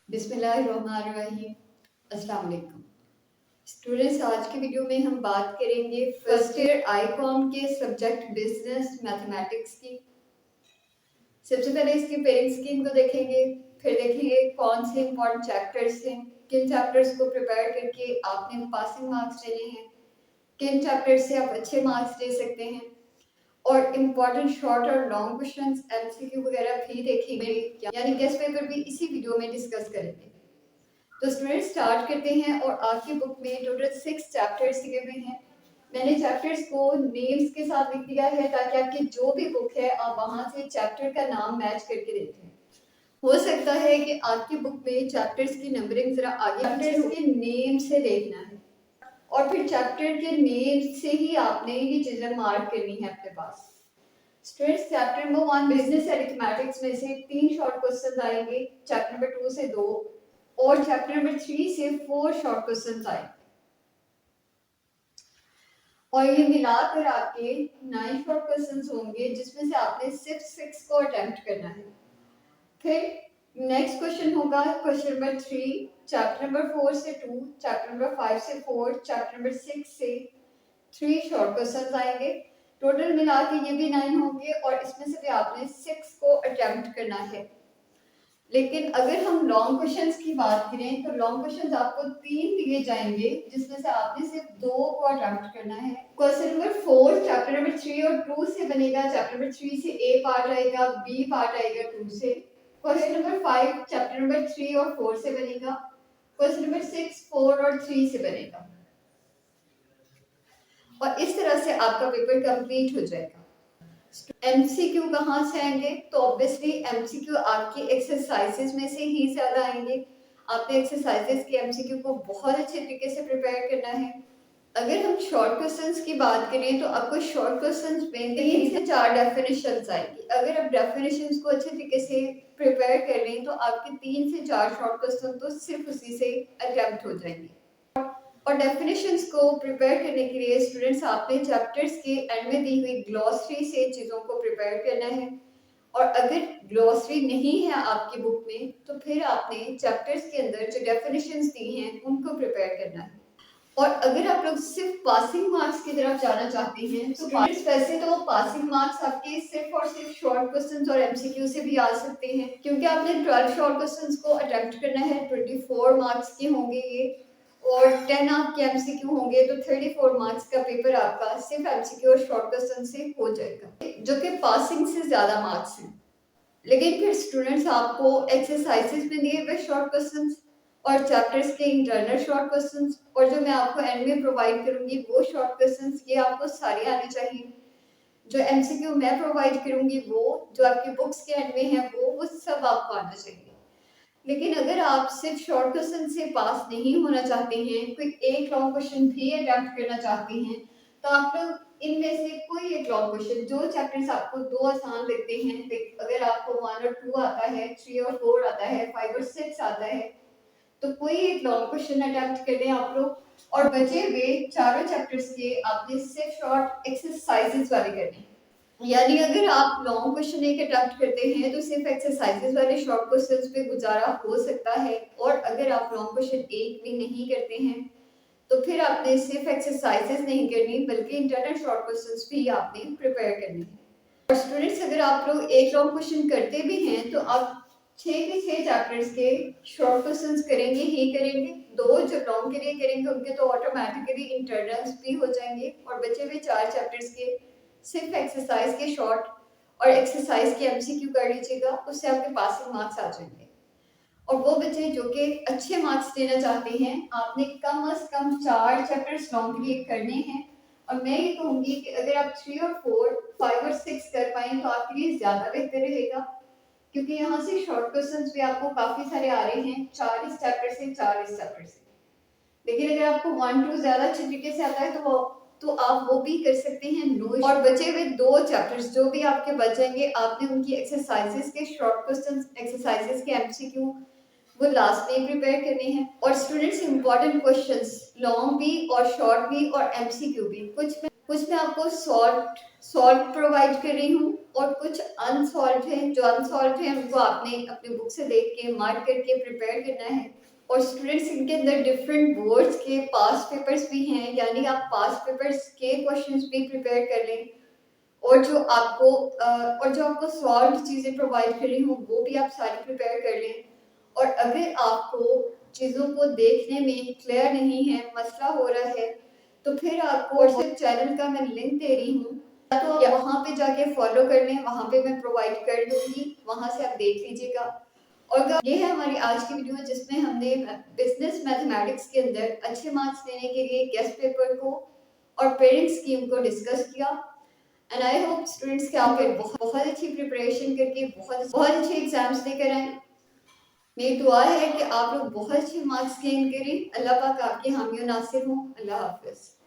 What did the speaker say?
बिस्मिल्लाहिर्रहमानिर्रहीम। अस्सलाम वालेकुम स्टूडेंट्स, आज की वीडियो में हम बात करेंगे फर्स्ट ईयर आईकॉम के सब्जेक्ट बिजनेस मैथमेटिक्स की। सबसे पहले इसकी पेरेंट स्कीम को देखेंगे, फिर देखेंगे कौन से इंपॉर्टेंट चैप्टर्स हैं, किन चैप्टर्स को प्रिपेयर करके आपने पासिंग मार्क्स लेने हैं, किन चैप्टर्स से आप अच्छे मार्क्स ले सकते हैं, और इम्पॉर्टेंट शॉर्ट और लॉन्ग क्वेश्चंस एमसीक्यू वगैरह भी देखेंगे, यानी गेस्ट पेपर भी इसी वीडियो में डिस्कस करेंगे। तो स्टूडेंट स्टार्ट करते हैं। और आपकी बुक में टोटल 6 चैप्टर्स दिए हुए हैं। मैंने चैप्टर्स को नेम्स के साथ लिख दिया है ताकि आपकी जो भी बुक है आप वहां से चैप्टर का नाम मैच करके देखें। हो सकता है कि आपकी बुक में चैप्टर्स की नंबरिंग जरा आगे चैप्टर्स के नेम से देखना है और फिर चैप्टर के नेम से ही आपने ये चीजें मार्क करनी है अपने पास। Students, chapter number 1 business arithmetics में से 3 शॉर्ट क्वेश्चन आएंगे, चैप्टर नंबर 2 से 2 और चैप्टर नंबर 3 से 4 शॉर्ट क्वेश्चन आएंगे और ये मिलाकर आपके 9 शॉर्ट क्वेश्चन होंगे जिसमें से आपने सिर्फ 6 को अटेम्प्ट करना है। फिर नेक्स्ट क्वेश्चन होगा क्वेश्चन नंबर 3, चैप्टर नंबर 4 से 2, चैप्टर नंबर 5 से 4, चैप्टर नंबर 6 से 3 शॉर्ट क्वेश्चन आएंगे। टोटल मिला के ये भी 9 होंगे और इसमें से भी आपने 6 को अटेम्प्ट करना है। लेकिन अगर हम लॉन्ग क्वेश्चंस की बात करें तो लॉन्ग क्वेश्चंस आपको 3 दिए जाएंगे जिसमें से आपने सिर्फ 2 को अटेम्प्ट करना है। क्वेश्चन नंबर 4 चैप्टर नंबर 3 और 2 से बनेगा। चैप्टर नंबर 3 से ए पार्ट आएगा, बी पार्ट आएगा 2 से। क्वेश्चन नंबर 5 चैप्टर नंबर 3 और 4 से बनेगा। क्वेश्चन नंबर 6 4 और 3 से बनेगा और इस तरह से आपका पेपर कंप्लीट हो जाएगा। एमसीक्यू कहाँ से आएंगे? तो ऑब्वियसली एमसीक्यू आपकी एक्सरसाइजेस में से ही ज्यादा आएंगे। आपने एक्सरसाइजेस की एमसीक्यू को बहुत अच्छे तरीके से प्रिपेयर करना है। अगर हम शॉर्ट क्वेश्चंस की बात करें तो आपको शॉर्ट क्वेश्चंस में 3 से 4 डेफिनेशंस आएंगी। अगर आप डेफिनेशंस को अच्छे तरीके से प्रिपेयर कर लें तो आपके 3 से 4 शॉर्ट क्वेश्चन तो सिर्फ उसी से अटेम्प्ट हो जाएंगे। और डेफिनेशंस को प्रिपेयर करने के लिए स्टूडेंट्स आपने चैप्टर्स के एंड में दी हुई ग्लॉसरी से चीज़ों को प्रिपेयर करना है। और अगर ग्लॉसरी नहीं है आपकी बुक में तो फिर आपने चैप्टर्स के अंदर जो डेफिनेशंस दी हैं उनको प्रिपेयर करना है। और अगर आप लोग सिर्फ पासिंग मार्क्स की तरफ जाना चाहते हैं तो स्टूडेंट्स वैसे तो पासिंग मार्क्स आपके सिर्फ और सिर्फ शॉर्ट क्वेश्चंस और एमसीक्यू से भी आ सकते हैं, क्योंकि आपने 12 शॉर्ट क्वेश्चंस को अटेम्प्ट करना है। 24 मार्क्स के होंगे ये और 10 आपके एमसीक्यू होंगे, तो 34 मार्क्स का पेपर आपका सिर्फ एमसीक्यू और शॉर्ट क्वेश्चन से हो जाएगा, जो कि पासिंग से ज्यादा मार्क्स हैं। लेकिन फिर स्टूडेंट्स आपको एक्सरसाइजेस में दिए हुए शॉर्ट क्वेश्चंस और चैप्टर्स के इंटरनल शॉर्ट क्वेश्चंस और जो मैं आपको एंड में प्रोवाइड करूंगी वो शॉर्ट क्वेश्चंस, ये आपको सारे आने चाहिए। जो एमसीक्यू मैं प्रोवाइड करूंगी वो जो आपकी बुक्स के एंड में है वो सब आपको आना चाहिए। लेकिन अगर आप सिर्फ शॉर्ट क्वेश्चन से पास नहीं होना चाहते हैं, कोई एक लॉन्ग क्वेश्चन भी अटेम्प्ट करना चाहते हैं, तो आप लोग इनमें से कोई एक लॉन्ग क्वेश्चन, जो चैप्टर्स आपको 2 आसान लगते हैं, अगर आपको 1 और 2 आता है, 3 और 4 आता है, 5 और 6 आता है, तो कोई एक लॉन्ग क्वेश्चन अटेम्प्ट कर लें आप लोग। और बचे हुए चारों चैप्टर्स के आपने सिर्फ शॉर्ट एक्सरसाइजेस वाले करने हैं। यानी अगर आप लॉन्ग क्वेश्चन एक अटेम्प्ट करते हैं तो सिर्फ एक्सरसाइजेस वाले शॉर्ट क्वेश्चंस पे गुजारा हो सकता है, और अगर आप लॉन्ग क्वेश्चन एक भी नहीं करते हैं तो फिर आपने सिर्फ एक्सरसाइजेस नहीं करनी बल्कि इंटरनल शॉर्ट क्वेश्चंस भी आपने प्रिपेयर करने हैं। और स्टूडेंट्स, अगर आप लोग एक लॉन्ग क्वेश्चन करते भी हैं तो आप 6 के 6 चैप्टर्स के शॉर्ट क्वेश्चंस करेंगे ही करेंगे। 2 जो लॉन्ग के लिए करेंगे उनके तो ऑटोमेटिकली इंटरनल्स भी हो जाएंगे और बचे हुए 4 चैप्टर्स के सिर्फ एक्सरसाइज के शॉर्ट और एक्सरसाइज के एमसीक्यू कर लीजिएगा, उससे आपके पासिंग मार्क्स आ जाएंगे। और वो बच्चे जो कि अच्छे मार्क्स लेना चाहते हैं, आपने कम से कम 4 चैप्टर्स लॉन्ग के लिए करने हैं। और मैं ये कहूँगी कि अगर आप 3 और 4, 5 और 6 कर पाएँ तो आपके लिए ज़्यादा बेहतर रहेगा, क्योंकि यहाँ से शॉर्ट क्वेश्चंस भी आपको काफ़ी सारे आ रहे हैं, 4 इस चैप्टर से, 4 इस चैप्टर से। लेकिन अगर आपको 1 2 ज़्यादा अच्छे तरीके से आता है तो आप वो भी कर सकते हैं, नो। और बचे हुए 2 चैप्टर्स जो भी आपके बच जाएंगे, आपने उनकी एक्सरसाइजेस के शॉर्ट क्वेश्चंस, एक्सरसाइजेस के एमसीक्यू वो लास्ट में प्रिपेयर करने हैं। और स्टूडेंट्स, इंपॉर्टेंट क्वेश्चंस लॉन्ग भी और शॉर्ट भी और एमसीक्यू भी, कुछ कुछ मैं आपको सॉल्व प्रोवाइड कर रही हूँ और कुछ अनसॉल्व है। जो अनसॉल्व है उनको आपने अपनी बुक से देख के मार्क करके प्रिपेयर करना है। और स्टूडेंट्स इनके अंदर डिफरेंट बोर्ड्स के पास्ट पेपर्स भी हैं, यानी आप पास्ट पेपर्स के क्वेश्चंस भी प्रिपेयर कर लें। और जो आपको सॉल्व चीज़ें प्रोवाइड कर रही हूँ वो भी आप सारी प्रिपेयर कर लें। और अगर आपको चीज़ों को देखने में क्लियर नहीं है, मसला हो रहा है, तो फिर आपको व्हाट्सएप चैनल का मैं लिंक दे रही हूँ, तो आप वहाँ पे जाके फॉलो कर लें, वहाँ पे मैं प्रोवाइड कर दूँगी, वहाँ से आप देख लीजिएगा। और ये है हमारी आज की वीडियो जिसमें हमने बिजनेस मैथमेटिक्स के अंदर अच्छे मार्क्स लेने के लिए गेस्ट पेपर को और पेरेंट स्कीम को डिस्कस किया। एंड आई होप स्टूडेंट्स के आगे बहुत अच्छी प्रिपरेशन करके बहुत अच्छे एग्जाम्स देकर आए। मेरी दुआ है कि आप लोग बहुत अच्छे मार्क्स गेन करें। अल्लाह पाक आपके हामी और नासिर हों। अल्लाह हाफिज़।